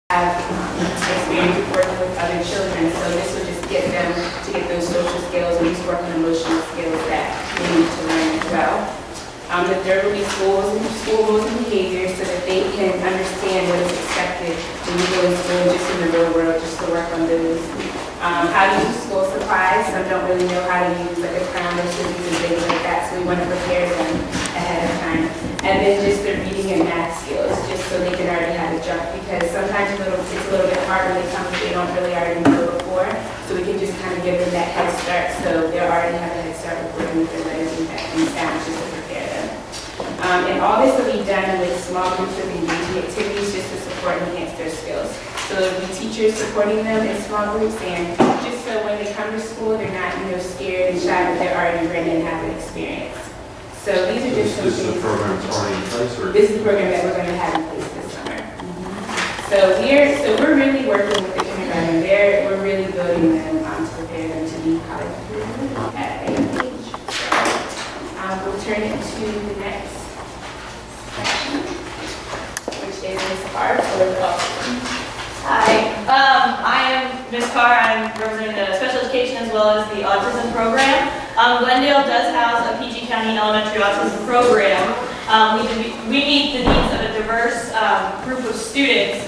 have experience working with other children, so this will just get them to get those social skills and these working emotional skills that they need to learn as well. The third will be school rules and behaviors so that they can understand what is expected when you go to school, just in the real world, just to work on those. How to use school supplies. Some don't really know how to use like a crown or scissors and things like that, so we want to prepare them ahead of time. And then just the reading and math skills, just so they can already have a jump, because sometimes it's a little bit hard when they come if they don't really already know before. So we can just kind of give them that head start, so they already have a head start before they their letters and sounds, just to prepare them. And all this will be done with small groups of engaging activities just to support and enhance their skills. So there'll be teachers supporting them in small groups, and just so when they come to school, they're not, scared and shy, but they're already ready and have an experience. So these are just some things. This is the program that's already in place, or? This is the program that we're going to have in place this summer. So we're really working with the kindergarten. We're really building them to prepare them to be college students at a young age. So we'll turn it to the next section, which is Ms. Carr for the autism. Hi, I am Ms. Carr. I'm representing the special education as well as the autism program. Glendale does house a PG County Elementary Autism Program. We meet the needs of a diverse group of students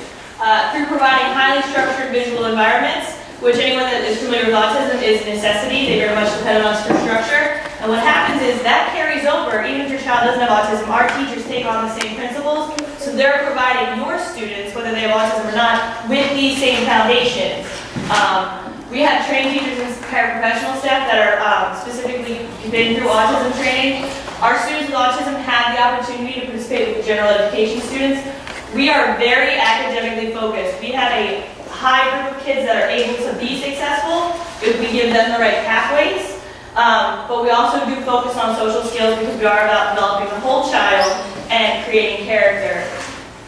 through providing highly structured visual environments, which anyone that is familiar with autism is a necessity. They very much depend on structure. And what happens is that carries over. Even if your child doesn't have autism, our teachers take on the same principles. So they're providing your students, whether they have autism or not, with these same foundations. We have trained teachers and paraprofessional staff that are specifically been through autism training. Our students with autism have the opportunity to participate with the general education students. We are very academically focused. We have a high group of kids that are able to be successful if we give them the right pathways. But we also do focus on social skills because we are about developing the whole child and creating character.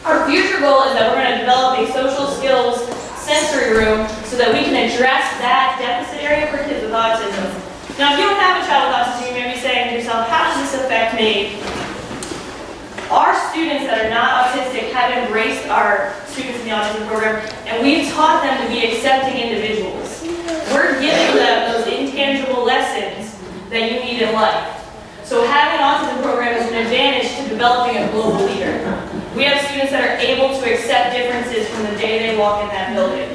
Our future goal is that we're going to develop a social skills sensory room so that we can address that deficit area for kids with autism. Now, if you don't have a child with autism, you may be saying to yourself, how does this affect me? Our students that are not autistic have embraced our students in the autism program, and we've taught them to be accepting individuals. We're giving them those intangible lessons that you need in life. So having an autism program is an advantage to developing a global leader. We have students that are able to accept differences from the day they walk in that building.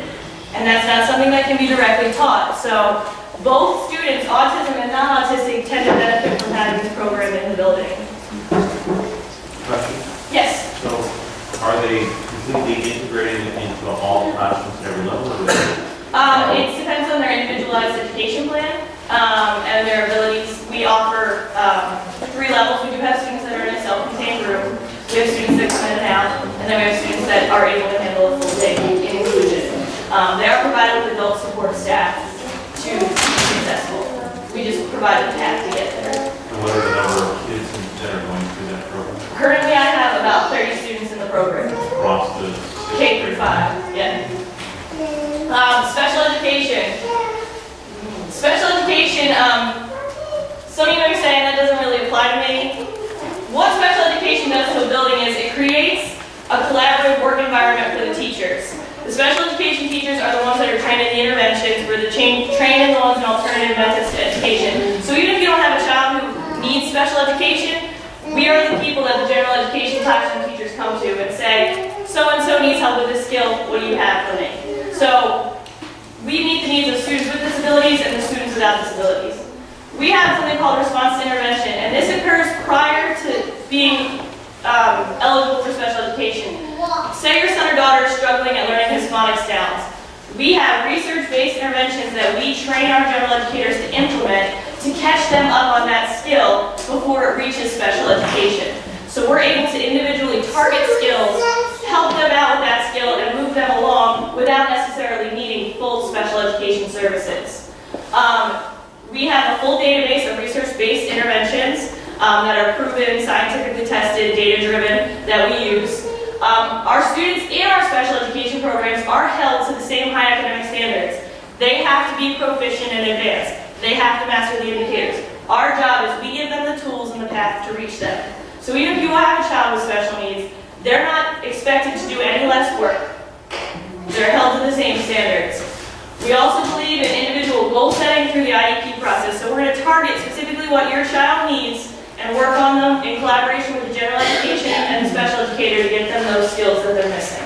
And that's not something that can be directly taught. So both students, autism and non-autistic, tend to benefit from having this program in the building. Question? Yes? So are they completely integrated into all classrooms at every level? It depends on their individualized education plan and their abilities. We offer 3 levels. We do have students that are in a self-contained room. We have students that come in and out, and then we have students that are able to handle a full day in inclusion. They are provided with adult support staff to be successful. We just provide the path to get there. And what are the number of kids that are going through that program? Currently, I have about 30 students in the program. Across the K through 5, yeah. Special education. Special education, some of you may be saying that doesn't really apply to me. What special education does to a building is it creates a collaborative work environment for the teachers. The special education teachers are the ones that are trained in the interventions. We're the trained in the ones in alternative methods to education. So even if you don't have a child who needs special education, we are the people that the general education classroom teachers come to and say, so-and-so needs help with this skill, what do you have for me? So we meet the needs of students with disabilities and the students without disabilities. We have something called response to intervention, and this occurs prior to being eligible for special education. Say your son or daughter is struggling at learning his phonics sounds. We have research-based interventions that we train our general educators to implement to catch them up on that skill before it reaches special education. So we're able to individually target skills, help them out with that skill, and move them along without necessarily needing full special education services. We have a full database of research-based interventions that are proven, scientifically tested, data-driven that we use. Our students in our special education programs are held to the same high academic standards. They have to be proficient and advanced. They have to master the indicators. Our job is we give them the tools and the path to reach them. So even if you have a child with special needs, they're not expected to do any less work. They're held to the same standards. We also believe in individual goal setting through the IEP process. So we're going to target specifically what your child needs and work on them in collaboration with the general education and the special educator to get them those skills that they're missing.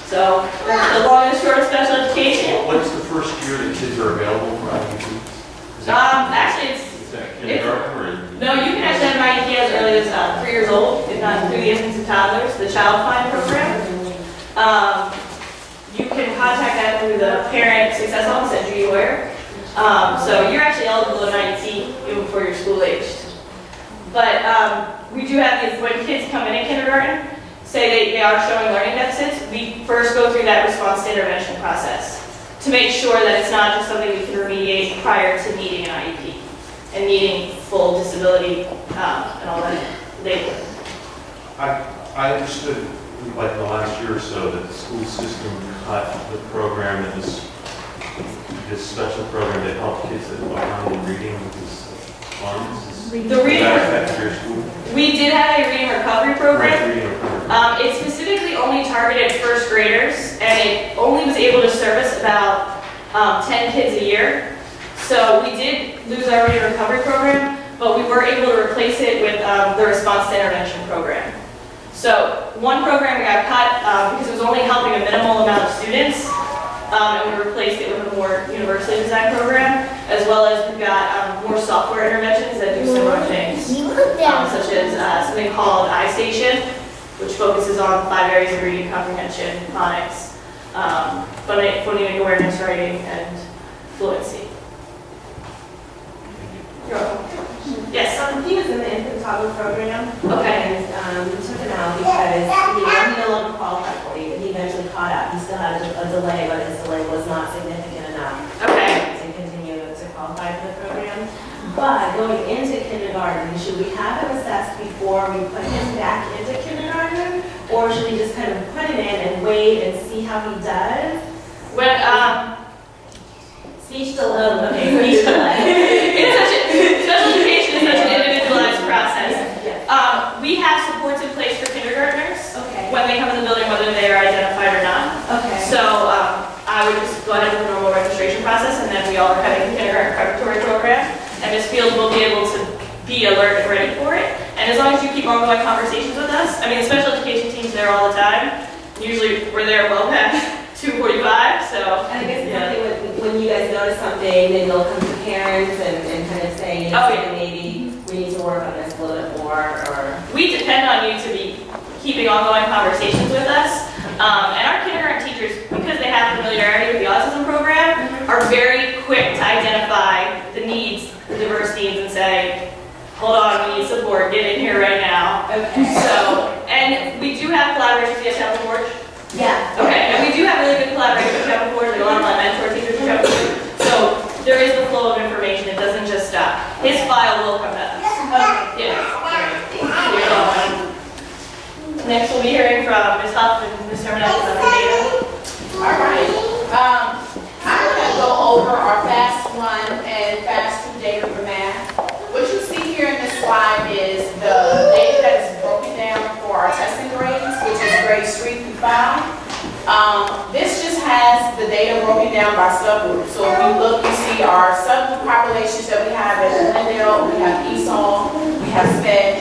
So that's the long and short of special education. What's the first year that kids are available for IEP? Actually, Is that kindergarten or? no, you can actually have an IEP as early as 3 years old, if not through the infants and toddlers, the Child Find program. You can contact that through the Parent Success Office at Judy Ware. So you're actually eligible in IEP even before you're school aged. But we do have these, when kids come in kindergarten, say they are showing learning deficits, we first go through that response to intervention process to make sure that it's not just something we can remediate prior to needing an IEP and needing full disability and all that later. I understood, like the last year or so, that the school system cut the program that this special program that helped kids that were behind in reading with these funds. The Did reading, that affect your school? we did have a reading recovery program. Right, reading recovery. It specifically only targeted first graders, and it only was able to service about 10 kids a year. So we did lose our reading recovery program, but we were able to replace it with the response to intervention program. So one program we got cut because it was only helping a minimal amount of students, and we replaced it with a more universally designed program, as well as we've got more software interventions that do similar things, such as something called iStation, which focuses on 5 areas of reading comprehension, phonics, phonemic awareness, writing, and fluency. You're welcome. Yes. He was in the infant toddler program. Okay. And we took him out because he no longer qualified for it. He eventually caught up. He still had a delay, but his delay was not significant enough Okay. to continue to qualify for the program. But going into kindergarten, should we have him assessed before we put him back into kindergarten? Or should we just kind of put him in and wait and see how he does? When Speech delay. Okay, speech delay. it's such a special education is such an individualized process. Yes. We have supports in place for kindergartners Okay. when they come in the building, whether they are identified or not. Okay. So I would just go ahead with the normal registration process, and then we all are having a kindergarten preparatory program, and Ms. Fields will be able to be alert and ready for it. And as long as you keep ongoing conversations with us, I mean, the special education team's there all the time. Usually we're there well past 2:45, so. And I guess it's something when you guys notice something, then you'll come to parents and kind of say, you know, Oh, yeah. maybe we need to work on this a little bit more, or. We depend on you to be keeping ongoing conversations with us. And our kindergarten teachers, because they have familiarity with the autism program, are very quick to identify the needs, the diverse needs, and say, hold on, we need support, get in here right now. Okay. So, and we do have collaboration with the Chapel Forge. Yeah. Okay, and we do have really good collaboration with Chapel Forge, like a lot of my mentor teachers from Chapel Forge. So there is the flow of information, it doesn't just stop. His file will come to us. Okay. Yeah. You're welcome. Next, we'll be hearing from Ms. Huff and Ms. Terminette about the data. All right. I'm going to go over our fast 1 and fast 2 data for math. What you see here in this slide is the data that is broken down for our testing grades, which is grades 3 through 5. This just has the data broken down by subgroup. So if you look, you see our subgroup populations that we have in Glendale, we have ESOL, we have SPED,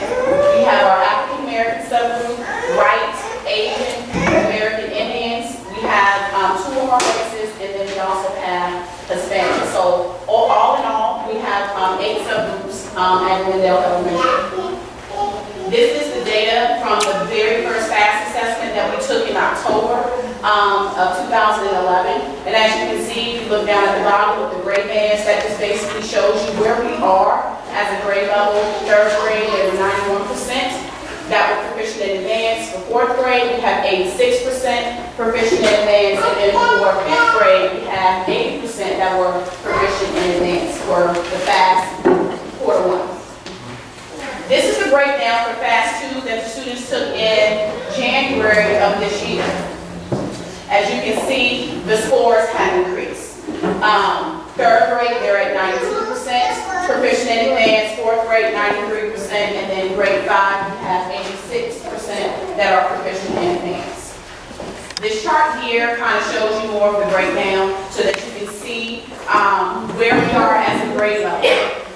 we have our African American subgroup, White, Asian, American Indians, we have 2 or more races, and then we also have Hispanic. So all in all, we have 8 subgroups at Glendale Elementary. This is the data from the very first FAST assessment that we took in October of 2011. And as you can see, if you look down at the bottom with the grade bands, that just basically shows you where we are as a grade level. 3rd grade, they were 91% that were proficient in advanced. For 4th grade, we have 86% proficient in advanced. And then for 5th grade, we have 80% that were proficient in advanced for the FAST quarter 1. This is the breakdown for FAST 2 that the students took in January of this year. As you can see, the scores have increased. 3rd grade, they're at 92%, proficient in advanced. 4th grade, 93%, and then grade 5, we have 86% that are proficient in advanced. This chart here kind of shows you more of the breakdown so that you can see where we are as a grade level.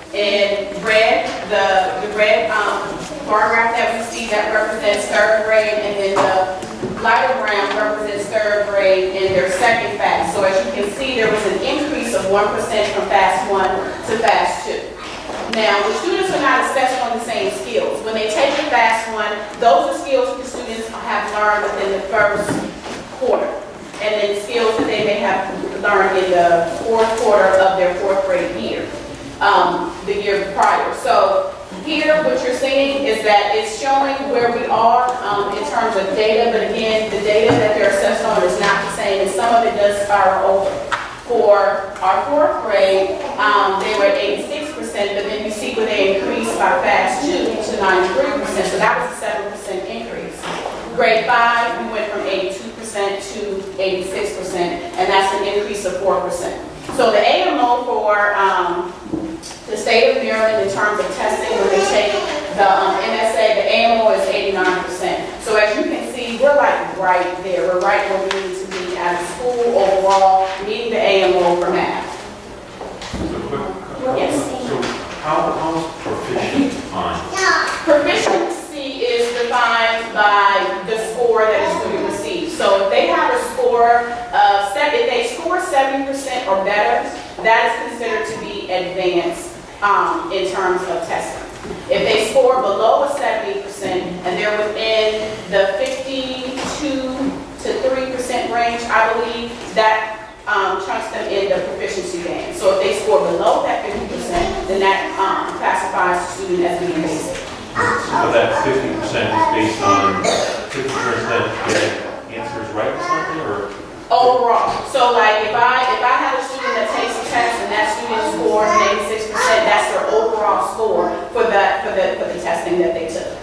In red, the red bar graph that we see, that represents third grade, and then the lighter brown represents third grade in their second fast. So as you can see, there was an increase of 1% from fast 1 to fast 2. Now, the students are not assessed on the same skills. When they take the fast 1, those are skills the students have learned within the first quarter, and then skills that they may have learned in the fourth quarter of their fourth grade year, the year prior. So here, what you're seeing is that it's showing where we are in terms of data, but again, the data that they're assessed on is not the same, and some of it does spiral over. For our fourth grade, they were at 86%, but then you see where they increased by fast 2 to 93%, so that was a 7% increase. Grade 5, we went from 82% to 86%, and that's an increase of 4%. So the AMO for the state of Maryland in terms of testing, when they take the MSA, the AMO is 89%. So as you can see, we're like right there. We're right where we need to be as a school overall, meeting the AMO for math. Yes. So how is proficient defined? Proficiency is defined by the score that a student receives. So if they have a score of if they score 70% or better, that is considered to be advanced in terms of testing. If they score below a 70% and they're within the 52 to 3% range, I believe, that chunks them in the proficiency band. So if they score below that 50%, then that classifies the student as being basic. So that 50% is based on 50% getting answers right or something, or? Overall. So like if I have a student that takes a test and that student scores 86%, that's their overall score for the testing that they took.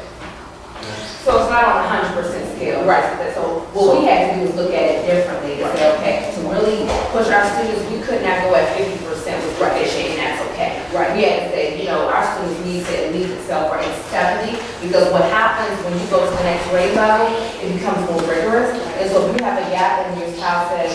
So it's not on a 100% scale. Right. So what we had to do was look at it differently to say, okay, to really push our students, we could not go at 50% with proficient, and that's okay. Right. We had to say, you know, our students need to at least excel for 70, because what happens when you go to the next grade level, it becomes more rigorous. And so if you have a gap and your child says,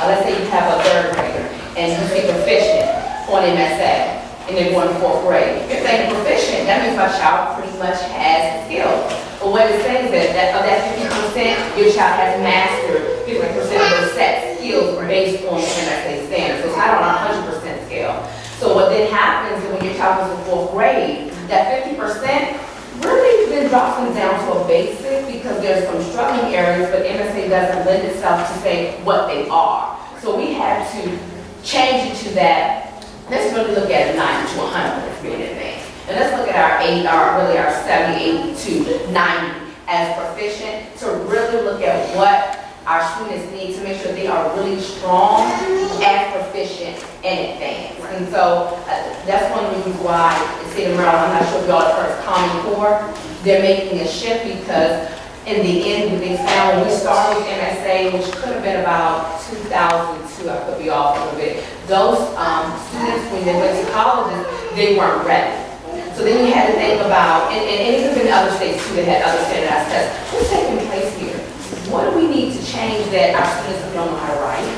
let's say you have a third grader, and you say proficient on MSA, and they're going to fourth grade. If they're proficient, that means my child pretty much has skills. But what it says is that of that 50%, your child has mastered 50% of those set skills based on the MSA standard. So it's not on a 100% scale. So what then happens is when your child goes to fourth grade, that 50% really then drops them down to a basic, because there's some struggling areas, but MSA doesn't lend itself to say what they are. So we had to change it to that. Let's really look at 90 to 100 as being advanced. And let's look at our 70, 80 to 90 as proficient, to really look at what our students need to make sure they are really strong and proficient and advanced. And so that's one of the reasons why the state of Maryland, I'm not sure if y'all have heard of Common Core, they're making a shift, because in the end, what they found when we started with MSA, which could have been about 2002, I could be off a little bit, those students, when they went to colleges, they weren't ready. So then we had to think about, and even in other states too, that had other standardized tests, what's taking place here? What do we need to change that our students don't know how to write?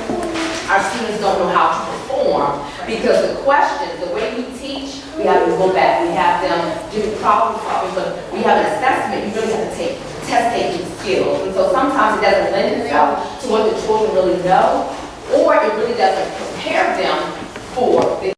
Our students don't know how to perform, because the questions, the way we teach, we have to go back, we have them do problem solving, but we have an assessment, you really have to test taking skills. And so sometimes it doesn't lend itself to what the children really know,